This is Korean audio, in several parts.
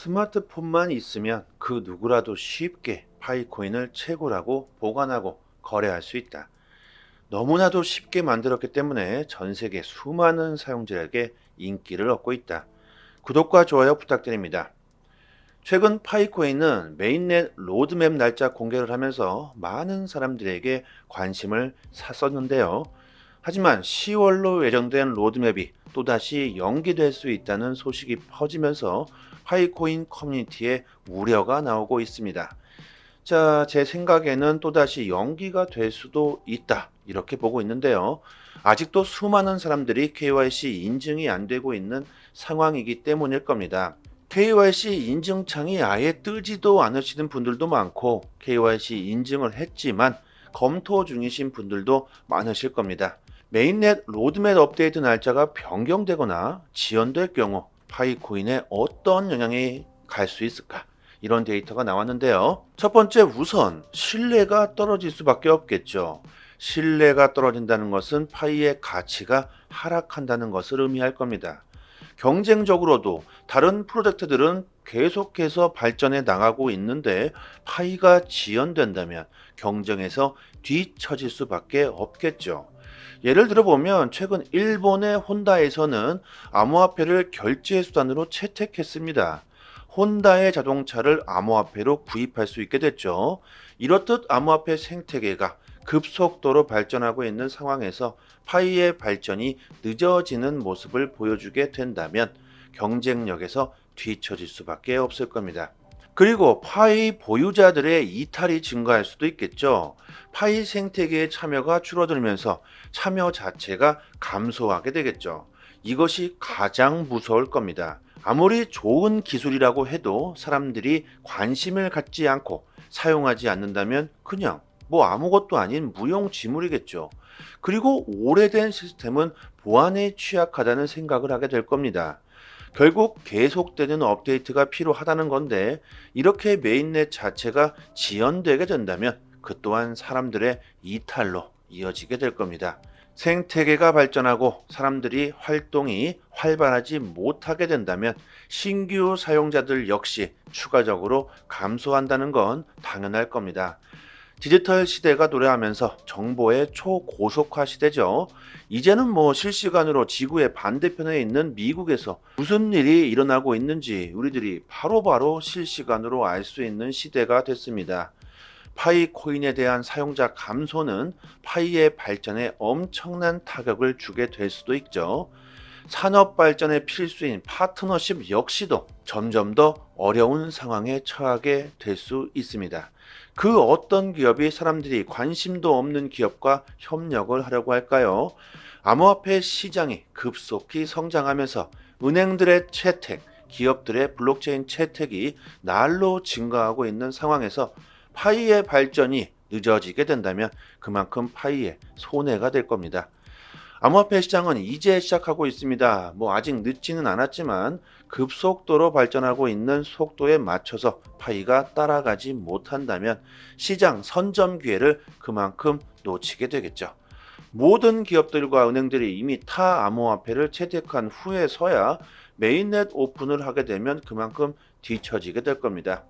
스마트폰만 있으면 그 누구라도 쉽게 파이코인을 채굴하고 보관하고 거래할 수 있다. 너무나도 쉽게 만들었기 때문에 전 세계 수많은 사용자에게 인기를 얻고 있다. 구독과 좋아요 부탁드립니다. 최근 파이코인은 메인넷 로드맵 날짜 공개를 하면서 많은 사람들에게 관심을 샀었는데요. 하지만 10월로 예정된 로드맵이 또다시 연기될 수 있다는 소식이 퍼지면서 파이코인 커뮤니티에 우려가 나오고 있습니다. 자, 제 생각에는 또다시 연기가 될 수도 있다, 이렇게 보고 있는데요. 아직도 수많은 사람들이 KYC 인증이 안 되고 있는 상황이기 때문일 겁니다. KYC 인증창이 아예 뜨지도 않으시는 분들도 많고 KYC 인증을 했지만 검토 중이신 분들도 많으실 겁니다. 메인넷 로드맵 업데이트 날짜가 변경되거나 지연될 경우 파이코인에 어떤 영향이 갈 수 있을까? 이런 데이터가 나왔는데요. 첫 번째, 우선 신뢰가 떨어질 수밖에 없겠죠. 신뢰가 떨어진다는 것은 파이의 가치가 하락한다는 것을 의미할 겁니다. 경쟁적으로도 다른 프로젝트들은 계속해서 발전해 나가고 있는데 파이가 지연된다면 경쟁에서 뒤처질 수밖에 없겠죠. 예를 들어 보면 최근 일본의 혼다에서는 암호화폐를 결제 수단으로 채택했습니다. 혼다의 자동차를 암호화폐로 구입할 수 있게 됐죠. 이렇듯 암호화폐 생태계가 급속도로 발전하고 있는 상황에서 파이의 발전이 늦어지는 모습을 보여주게 된다면 경쟁력에서 뒤처질 수밖에 없을 겁니다. 그리고 파이 보유자들의 이탈이 증가할 수도 있겠죠. 파이 생태계의 참여가 줄어들면서 참여 자체가 감소하게 되겠죠. 이것이 가장 무서울 겁니다. 아무리 좋은 기술이라고 해도 사람들이 관심을 갖지 않고 사용하지 않는다면 그냥 뭐 아무것도 아닌 무용지물이겠죠. 그리고 오래된 시스템은 보안에 취약하다는 생각을 하게 될 겁니다. 결국 계속되는 업데이트가 필요하다는 건데 이렇게 메인넷 자체가 지연되게 된다면 그 또한 사람들의 이탈로 이어지게 될 겁니다. 생태계가 발전하고 사람들이 활동이 활발하지 못하게 된다면 신규 사용자들 역시 추가적으로 감소한다는 건 당연할 겁니다. 디지털 시대가 도래하면서 정보의 초고속화 시대죠. 이제는 뭐 실시간으로 지구의 반대편에 있는 미국에서 무슨 일이 일어나고 있는지 우리들이 바로바로 실시간으로 알 수 있는 시대가 됐습니다. 파이 코인에 대한 사용자 감소는 파이의 발전에 엄청난 타격을 주게 될 수도 있죠. 산업 발전의 필수인 파트너십 역시도 점점 더 어려운 상황에 처하게 될 수 있습니다. 그 어떤 기업이 사람들이 관심도 없는 기업과 협력을 하려고 할까요? 암호화폐 시장이 급속히 성장하면서 은행들의 채택, 기업들의 블록체인 채택이 날로 증가하고 있는 상황에서 파이의 발전이 늦어지게 된다면 그만큼 파이의 손해가 될 겁니다. 암호화폐 시장은 이제 시작하고 있습니다. 뭐 아직 늦지는 않았지만 급속도로 발전하고 있는 속도에 맞춰서 파이가 따라가지 못한다면 시장 선점 기회를 그만큼 놓치게 되겠죠. 모든 기업들과 은행들이 이미 타 암호화폐를 채택한 후에서야 메인넷 오픈을 하게 되면 그만큼 뒤처지게 될 겁니다.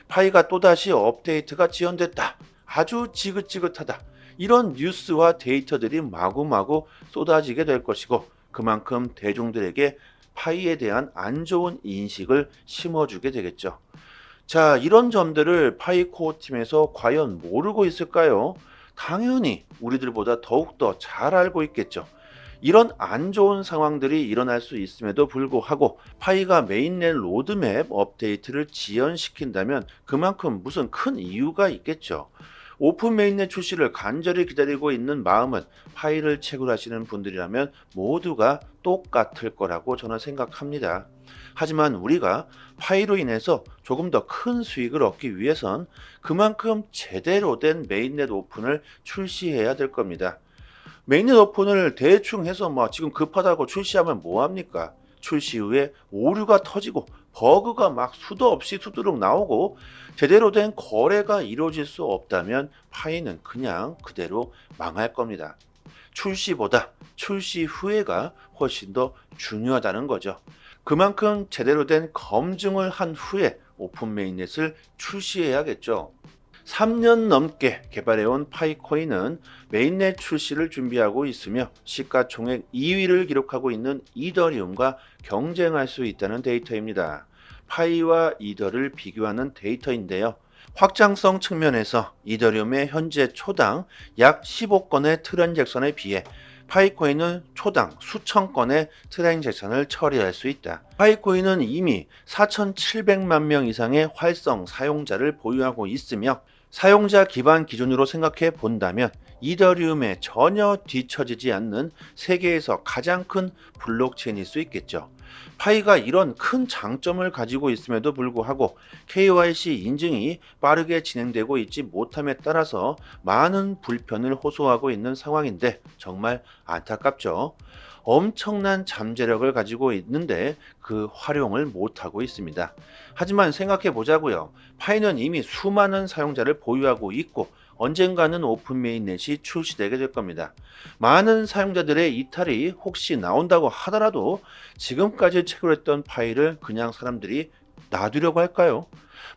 파이가 또다시 업데이트가 지연됐다. 아주 지긋지긋하다. 이런 뉴스와 데이터들이 마구마구 쏟아지게 될 것이고 그만큼 대중들에게 파이에 대한 안 좋은 인식을 심어주게 되겠죠. 자, 이런 점들을 파이코어 팀에서 과연 모르고 있을까요? 당연히 우리들보다 더욱더 잘 알고 있겠죠. 이런 안 좋은 상황들이 일어날 수 있음에도 불구하고 파이가 메인넷 로드맵 업데이트를 지연시킨다면 그만큼 무슨 큰 이유가 있겠죠. 오픈 메인넷 출시를 간절히 기다리고 있는 마음은 파이를 채굴하시는 분들이라면 모두가 똑같을 거라고 저는 생각합니다. 하지만 우리가 파이로 인해서 조금 더 큰 수익을 얻기 위해선 그만큼 제대로 된 메인넷 오픈을 출시해야 될 겁니다. 메인넷 오픈을 대충 해서 뭐 지금 급하다고 출시하면 뭐합니까? 출시 후에 오류가 터지고 버그가 막 수도 없이 수두룩 나오고 제대로 된 거래가 이루어질 수 없다면 파이는 그냥 그대로 망할 겁니다. 출시보다 출시 후에가 훨씬 더 중요하다는 거죠. 그만큼 제대로 된 검증을 한 후에 오픈 메인넷을 출시해야겠죠. 3년 넘게 개발해온 파이코인은 메인넷 출시를 준비하고 있으며 시가총액 2위를 기록하고 있는 이더리움과 경쟁할 수 있다는 데이터입니다. 파이와 이더를 비교하는 데이터인데요. 확장성 측면에서 이더리움의 현재 초당 약 15건의 트랜잭션에 비해 파이코인은 초당 수천 건의 트랜잭션을 처리할 수 있다. 파이코인은 이미 4,700만 명 이상의 활성 사용자를 보유하고 있으며 사용자 기반 기준으로 생각해 본다면 이더리움에 전혀 뒤처지지 않는 세계에서 가장 큰 블록체인일 수 있겠죠. 파이가 이런 큰 장점을 가지고 있음에도 불구하고 KYC 인증이 빠르게 진행되고 있지 못함에 따라서 많은 불편을 호소하고 있는 상황인데 정말 안타깝죠. 엄청난 잠재력을 가지고 있는데 그 활용을 못하고 있습니다. 하지만 생각해 보자고요. 파이는 이미 수많은 사용자를 보유하고 있고 언젠가는 오픈 메인넷이 출시되게 될 겁니다. 많은 사용자들의 이탈이 혹시 나온다고 하더라도 지금까지 채굴했던 파이를 그냥 사람들이 놔두려고 할까요?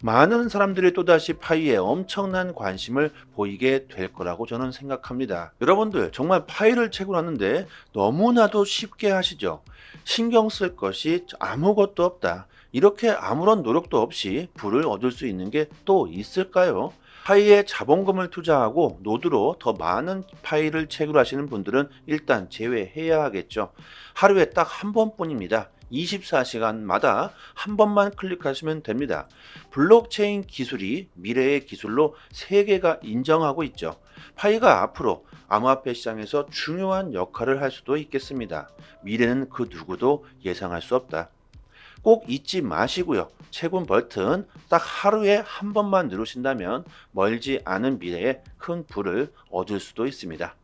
많은 사람들이 또다시 파이에 엄청난 관심을 보이게 될 거라고 저는 생각합니다. 여러분들 정말 파이를 채굴하는데 너무나도 쉽게 하시죠. 신경 쓸 것이 아무것도 없다. 이렇게 아무런 노력도 없이 부를 얻을 수 있는 게 또 있을까요? 파이에 자본금을 투자하고 노드로 더 많은 파이를 채굴하시는 분들은 일단 제외해야 하겠죠. 하루에 딱 한 번뿐입니다. 24시간마다 한 번만 클릭하시면 됩니다. 블록체인 기술이 미래의 기술로 세계가 인정하고 있죠. 파이가 앞으로 암호화폐 시장에서 중요한 역할을 할 수도 있겠습니다. 미래는 그 누구도 예상할 수 없다. 꼭 잊지 마시고요. 채굴 버튼 딱 하루에 한 번만 누르신다면 멀지 않은 미래에 큰 부를 얻을 수도 있습니다.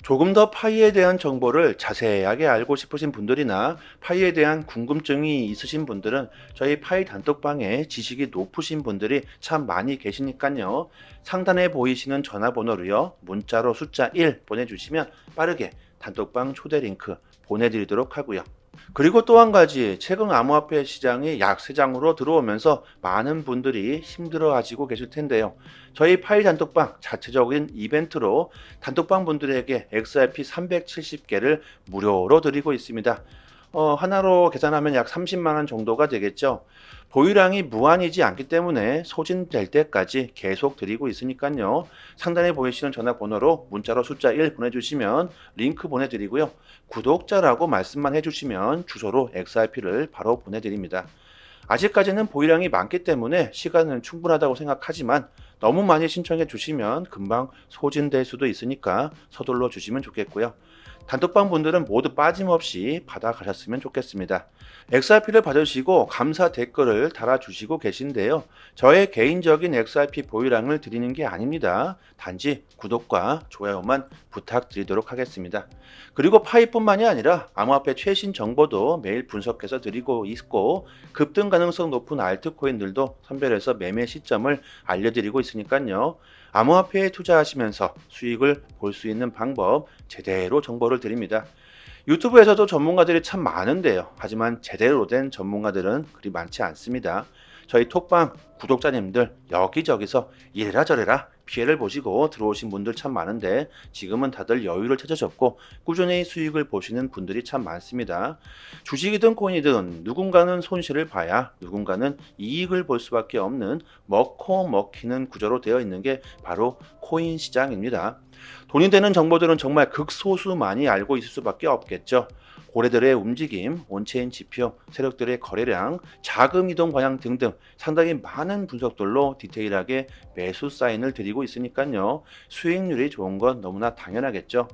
조금 더 파이에 대한 정보를 자세하게 알고 싶으신 분들이나 파이에 대한 궁금증이 있으신 분들은 저희 파이 단톡방에 지식이 높으신 분들이 참 많이 계시니까요. 상단에 보이시는 전화번호로요. 문자로 숫자 1 보내주시면 빠르게 단톡방 초대 링크 보내드리도록 하고요. 그리고 또 한 가지, 최근 암호화폐 시장이 약세장으로 들어오면서 많은 분들이 힘들어 하시고 계실 텐데요. 저희 파이 단톡방 자체적인 이벤트로 단톡방 분들에게 XRP 370개를 무료로 드리고 있습니다. 하나로 계산하면 약 30만 원 정도가 되겠죠. 보유량이 무한이지 않기 때문에 소진될 때까지 계속 드리고 있으니까요. 상단에 보이시는 전화번호로 문자로 숫자 1 보내주시면 링크 보내드리고요. 구독자라고 말씀만 해주시면 주소로 XRP를 바로 보내드립니다. 아직까지는 보유량이 많기 때문에 시간은 충분하다고 생각하지만 너무 많이 신청해 주시면 금방 소진될 수도 있으니까 서둘러 주시면 좋겠고요. 단톡방 분들은 모두 빠짐없이 받아가셨으면 좋겠습니다. XRP를 받으시고 감사 댓글을 달아주시고 계신데요. 저의 개인적인 XRP 보유량을 드리는 게 아닙니다. 단지 구독과 좋아요만 부탁드리도록 하겠습니다. 그리고 파이뿐만이 아니라 암호화폐 최신 정보도 매일 분석해서 드리고 있고 급등 가능성 높은 알트코인들도 선별해서 매매 시점을 알려드리고 있으니까요. 암호화폐에 투자하시면서 수익을 볼 수 있는 방법 제대로 정보를 드립니다. 유튜브에서도 전문가들이 참 많은데요. 하지만 제대로 된 전문가들은 그리 많지 않습니다. 저희 톡방 구독자님들 여기저기서 이래라 저래라 피해를 보시고 들어오신 분들 참 많은데 지금은 다들 여유를 찾으셨고 꾸준히 수익을 보시는 분들이 참 많습니다. 주식이든 코인이든 누군가는 손실을 봐야 누군가는 이익을 볼 수밖에 없는 먹고 먹히는 구조로 되어 있는 게 바로 코인 시장입니다. 돈이 되는 정보들은 정말 극소수만이 알고 있을 수밖에 없겠죠. 고래들의 움직임, 온체인 지표, 세력들의 거래량, 자금 이동 방향 등등 상당히 많은 분석들로 디테일하게 매수 사인을 드리고 있으니까요. 수익률이 좋은 건 너무나 당연하겠죠.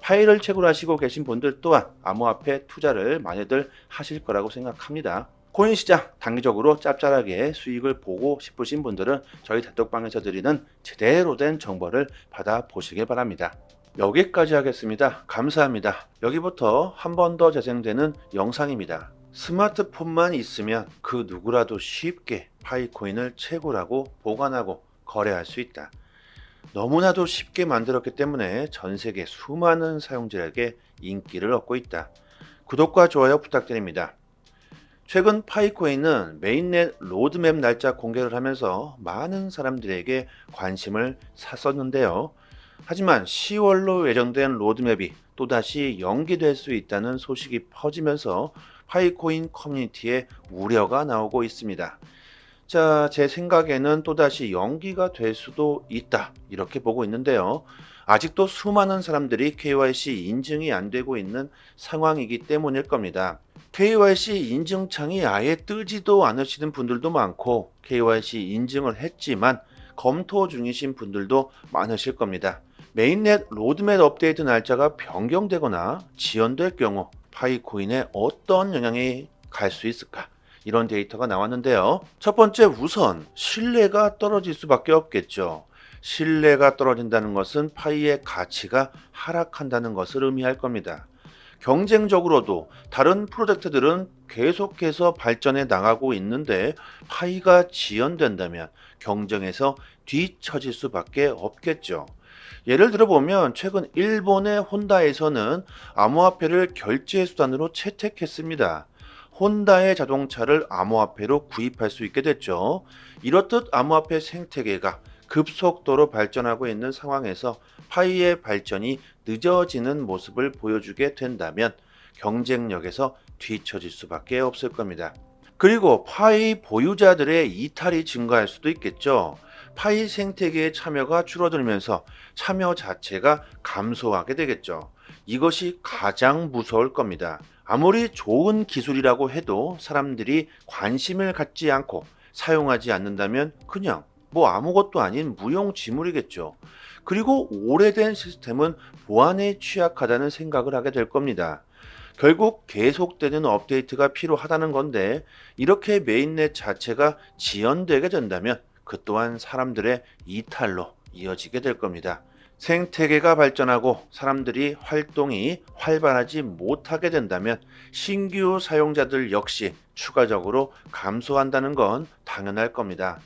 파일을 채굴하시고 계신 분들 또한 암호화폐 투자를 많이들 하실 거라고 생각합니다. 코인 시장 단기적으로 짭짤하게 수익을 보고 싶으신 분들은 저희 단톡방에서 드리는 제대로 된 정보를 받아보시길 바랍니다. 여기까지 하겠습니다. 감사합니다. 여기부터 한 번 더 재생되는 영상입니다. 스마트폰만 있으면 그 누구라도 쉽게 파이코인을 채굴하고 보관하고 거래할 수 있다. 너무나도 쉽게 만들었기 때문에 전 세계 수많은 사용자에게 인기를 얻고 있다. 구독과 좋아요 부탁드립니다. 최근 파이코인은 메인넷 로드맵 날짜 공개를 하면서 많은 사람들에게 관심을 샀었는데요. 하지만 10월로 예정된 로드맵이 또다시 연기될 수 있다는 소식이 퍼지면서 파이코인 커뮤니티에 우려가 나오고 있습니다. 자, 제 생각에는 또다시 연기가 될 수도 있다, 이렇게 보고 있는데요. 아직도 수많은 사람들이 KYC 인증이 안 되고 있는 상황이기 때문일 겁니다. KYC 인증창이 아예 뜨지도 않으시는 분들도 많고, KYC 인증을 했지만 검토 중이신 분들도 많으실 겁니다. 메인넷 로드맵 업데이트 날짜가 변경되거나 지연될 경우 파이코인에 어떤 영향이 갈 수 있을까? 이런 데이터가 나왔는데요. 첫 번째, 우선 신뢰가 떨어질 수밖에 없겠죠. 신뢰가 떨어진다는 것은 파이의 가치가 하락한다는 것을 의미할 겁니다. 경쟁적으로도 다른 프로젝트들은 계속해서 발전해 나가고 있는데 파이가 지연된다면 경쟁에서 뒤처질 수밖에 없겠죠. 예를 들어 보면 최근 일본의 혼다에서는 암호화폐를 결제 수단으로 채택했습니다. 혼다의 자동차를 암호화폐로 구입할 수 있게 됐죠. 이렇듯 암호화폐 생태계가 급속도로 발전하고 있는 상황에서 파이의 발전이 늦어지는 모습을 보여주게 된다면 경쟁력에서 뒤처질 수밖에 없을 겁니다. 그리고 파이 보유자들의 이탈이 증가할 수도 있겠죠. 파이 생태계의 참여가 줄어들면서 참여 자체가 감소하게 되겠죠. 이것이 가장 무서울 겁니다. 아무리 좋은 기술이라고 해도 사람들이 관심을 갖지 않고 사용하지 않는다면 그냥 뭐 아무것도 아닌 무용지물이겠죠. 그리고 오래된 시스템은 보안에 취약하다는 생각을 하게 될 겁니다. 결국 계속되는 업데이트가 필요하다는 건데, 이렇게 메인넷 자체가 지연되게 된다면 그 또한 사람들의 이탈로 이어지게 될 겁니다. 생태계가 발전하고 사람들이 활동이 활발하지 못하게 된다면 신규 사용자들 역시 추가적으로 감소한다는 건 당연할 겁니다.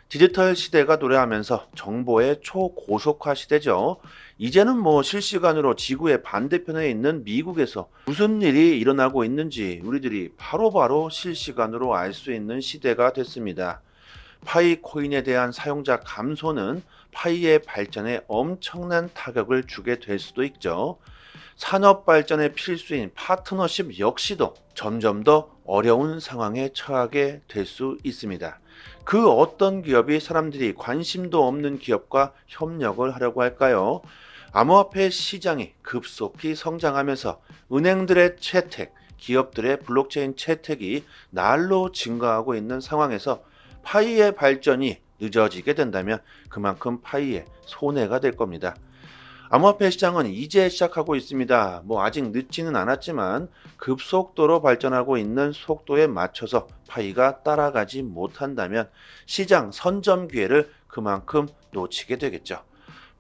디지털 시대가 도래하면서 정보의 초고속화 시대죠. 이제는 뭐 실시간으로 지구의 반대편에 있는 미국에서 무슨 일이 일어나고 있는지 우리들이 바로바로 실시간으로 알 수 있는 시대가 됐습니다. 파이코인에 대한 사용자 감소는 파이의 발전에 엄청난 타격을 주게 될 수도 있죠. 산업 발전에 필수인 파트너십 역시도 점점 더 어려운 상황에 처하게 될 수 있습니다. 그 어떤 기업이 사람들이 관심도 없는 기업과 협력을 하려고 할까요? 암호화폐 시장이 급속히 성장하면서 은행들의 채택, 기업들의 블록체인 채택이 날로 증가하고 있는 상황에서 파이의 발전이 늦어지게 된다면 그만큼 파이의 손해가 될 겁니다. 암호화폐 시장은 이제 시작하고 있습니다. 뭐 아직 늦지는 않았지만 급속도로 발전하고 있는 속도에 맞춰서 파이가 따라가지 못한다면 시장 선점 기회를 그만큼 놓치게 되겠죠.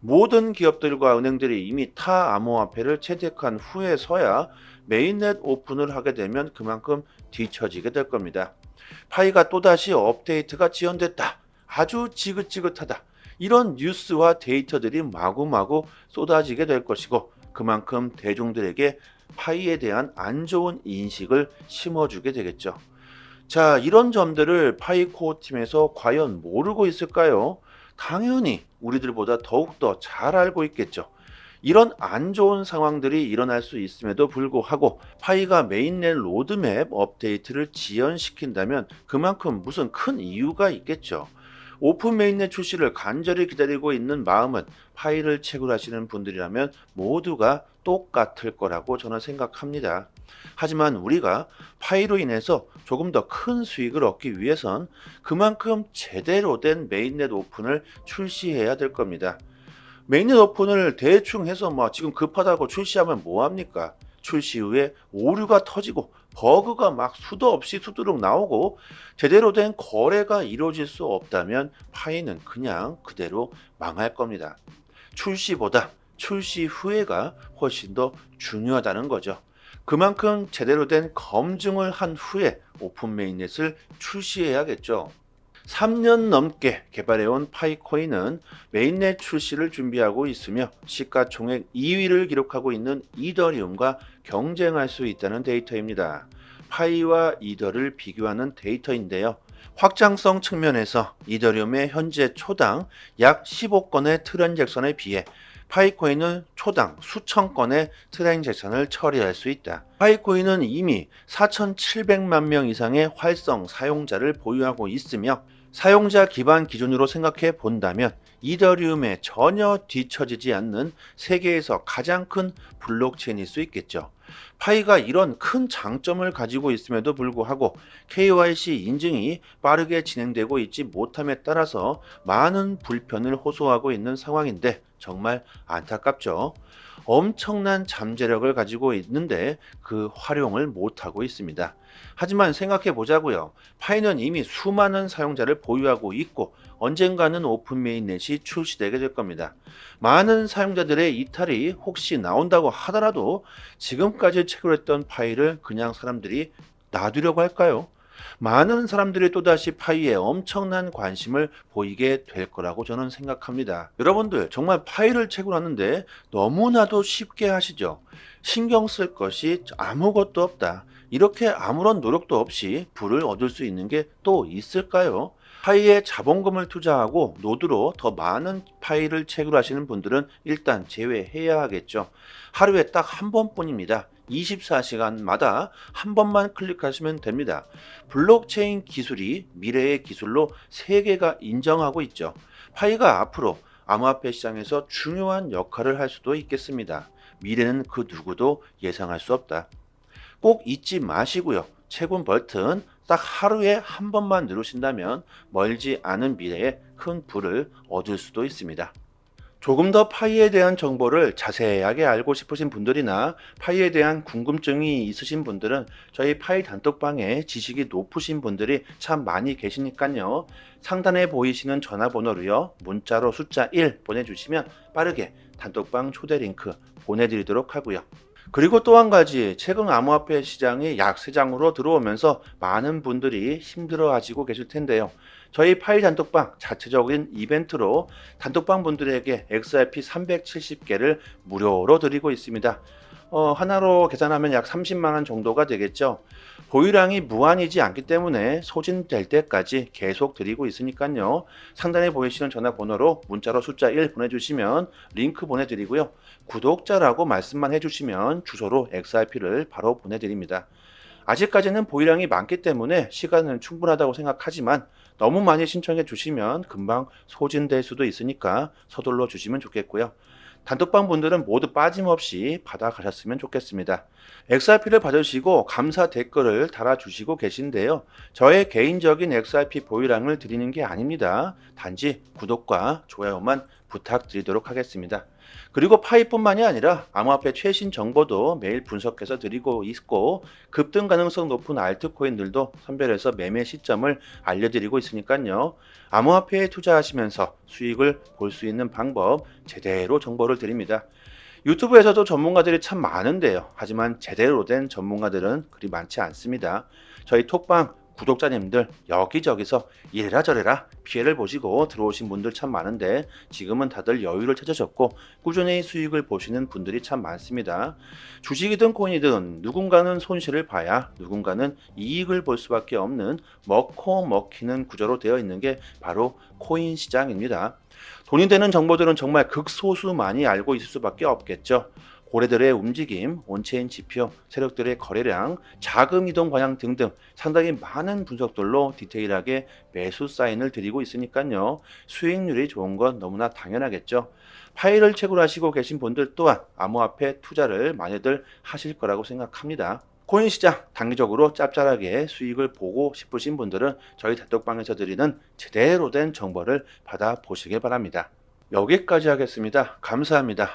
모든 기업들과 은행들이 이미 타 암호화폐를 채택한 후에서야 메인넷 오픈을 하게 되면 그만큼 뒤처지게 될 겁니다. 파이가 또다시 업데이트가 지연됐다, 아주 지긋지긋하다, 이런 뉴스와 데이터들이 마구마구 쏟아지게 될 것이고 그만큼 대중들에게 파이에 대한 안 좋은 인식을 심어주게 되겠죠. 자, 이런 점들을 파이코어 팀에서 과연 모르고 있을까요? 당연히 우리들보다 더욱더 잘 알고 있겠죠. 이런 안 좋은 상황들이 일어날 수 있음에도 불구하고 파이가 메인넷 로드맵 업데이트를 지연시킨다면 그만큼 무슨 큰 이유가 있겠죠. 오픈 메인넷 출시를 간절히 기다리고 있는 마음은 파이를 채굴하시는 분들이라면 모두가 똑같을 거라고 저는 생각합니다. 하지만 우리가 파이로 인해서 조금 더 큰 수익을 얻기 위해선 그만큼 제대로 된 메인넷 오픈을 출시해야 될 겁니다. 메인넷 오픈을 대충 해서 뭐 지금 급하다고 출시하면 뭐합니까? 출시 후에 오류가 터지고 버그가 막 수도 없이 수두룩 나오고 제대로 된 거래가 이루어질 수 없다면 파이는 그냥 그대로 망할 겁니다. 출시보다 출시 후에가 훨씬 더 중요하다는 거죠. 그만큼 제대로 된 검증을 한 후에 오픈 메인넷을 출시해야겠죠. 3년 넘게 개발해온 파이코인은 메인넷 출시를 준비하고 있으며 시가총액 2위를 기록하고 있는 이더리움과 경쟁할 수 있다는 데이터입니다. 파이와 이더를 비교하는 데이터인데요. 확장성 측면에서 이더리움의 현재 초당 약 15건의 트랜잭션에 비해 파이코인은 초당 수천 건의 트랜잭션을 처리할 수 있다. 파이코인은 이미 4,700만 명 이상의 활성 사용자를 보유하고 있으며 사용자 기반 기준으로 생각해 본다면 이더리움에 전혀 뒤처지지 않는 세계에서 가장 큰 블록체인일 수 있겠죠. 파이가 이런 큰 장점을 가지고 있음에도 불구하고 KYC 인증이 빠르게 진행되고 있지 못함에 따라서 많은 불편을 호소하고 있는 상황인데 정말 안타깝죠. 엄청난 잠재력을 가지고 있는데 그 활용을 못하고 있습니다. 하지만 생각해 보자고요. 파이는 이미 수많은 사용자를 보유하고 있고 언젠가는 오픈 메인넷이 출시되게 될 겁니다. 많은 사용자들의 이탈이 혹시 나온다고 하더라도 지금까지 채굴했던 파이를 그냥 사람들이 놔두려고 할까요? 많은 사람들이 또다시 파이에 엄청난 관심을 보이게 될 거라고 저는 생각합니다. 여러분들 정말 파이를 채굴하는데 너무나도 쉽게 하시죠. 신경 쓸 것이 아무것도 없다. 이렇게 아무런 노력도 없이 부를 얻을 수 있는 게 또 있을까요? 파이에 자본금을 투자하고 노드로 더 많은 파이를 채굴하시는 분들은 일단 제외해야 하겠죠. 하루에 딱 한 번뿐입니다. 24시간마다 한 번만 클릭하시면 됩니다. 블록체인 기술이 미래의 기술로 세계가 인정하고 있죠. 파이가 앞으로 암호화폐 시장에서 중요한 역할을 할 수도 있겠습니다. 미래는 그 누구도 예상할 수 없다. 꼭 잊지 마시고요. 채굴 버튼 딱 하루에 한 번만 누르신다면 멀지 않은 미래에 큰 부를 얻을 수도 있습니다. 조금 더 파이에 대한 정보를 자세하게 알고 싶으신 분들이나 파이에 대한 궁금증이 있으신 분들은 저희 파이 단톡방에 지식이 높으신 분들이 참 많이 계시니까요. 상단에 보이시는 전화번호로요. 문자로 숫자 1 보내주시면 빠르게 단톡방 초대 링크 보내드리도록 하고요. 그리고 또 한 가지, 최근 암호화폐 시장이 약세장으로 들어오면서 많은 분들이 힘들어 하시고 계실 텐데요. 저희 파이 단톡방 자체적인 이벤트로 단톡방 분들에게 XRP 370개를 무료로 드리고 있습니다. 하나로 계산하면 약 30만 원 정도가 되겠죠. 보유량이 무한이지 않기 때문에 소진될 때까지 계속 드리고 있으니까요. 상단에 보이시는 전화번호로 문자로 숫자 1 보내주시면 링크 보내드리고요. 구독자라고 말씀만 해주시면 주소로 XRP를 바로 보내드립니다. 아직까지는 보유량이 많기 때문에 시간은 충분하다고 생각하지만 너무 많이 신청해 주시면 금방 소진될 수도 있으니까 서둘러 주시면 좋겠고요. 단톡방 분들은 모두 빠짐없이 받아가셨으면 좋겠습니다. XRP를 받으시고 감사 댓글을 달아주시고 계신데요. 저의 개인적인 XRP 보유량을 드리는 게 아닙니다. 단지 구독과 좋아요만 부탁드리도록 하겠습니다. 그리고 파이뿐만이 아니라 암호화폐 최신 정보도 매일 분석해서 드리고 있고 급등 가능성 높은 알트코인들도 선별해서 매매 시점을 알려드리고 있으니까요. 암호화폐에 투자하시면서 수익을 볼 수 있는 방법 제대로 정보를 드립니다. 유튜브에서도 전문가들이 참 많은데요. 하지만 제대로 된 전문가들은 그리 많지 않습니다. 저희 톡방 구독자님들 여기저기서 이래라 저래라 피해를 보시고 들어오신 분들 참 많은데 지금은 다들 여유를 찾으셨고 꾸준히 수익을 보시는 분들이 참 많습니다. 주식이든 코인이든 누군가는 손실을 봐야 누군가는 이익을 볼 수밖에 없는 먹고 먹히는 구조로 되어 있는 게 바로 코인 시장입니다. 돈이 되는 정보들은 정말 극소수 많이 알고 있을 수밖에 없겠죠. 고래들의 움직임, 온체인 지표, 세력들의 거래량, 자금 이동 방향 등등 상당히 많은 분석들로 디테일하게 매수 사인을 드리고 있으니까요. 수익률이 좋은 건 너무나 당연하겠죠. 파이를 채굴하시고 계신 분들 또한 암호화폐 투자를 많이들 하실 거라고 생각합니다. 코인 시장 단기적으로 짭짤하게 수익을 보고 싶으신 분들은 저희 단톡방에서 드리는 제대로 된 정보를 받아보시길 바랍니다. 여기까지 하겠습니다. 감사합니다.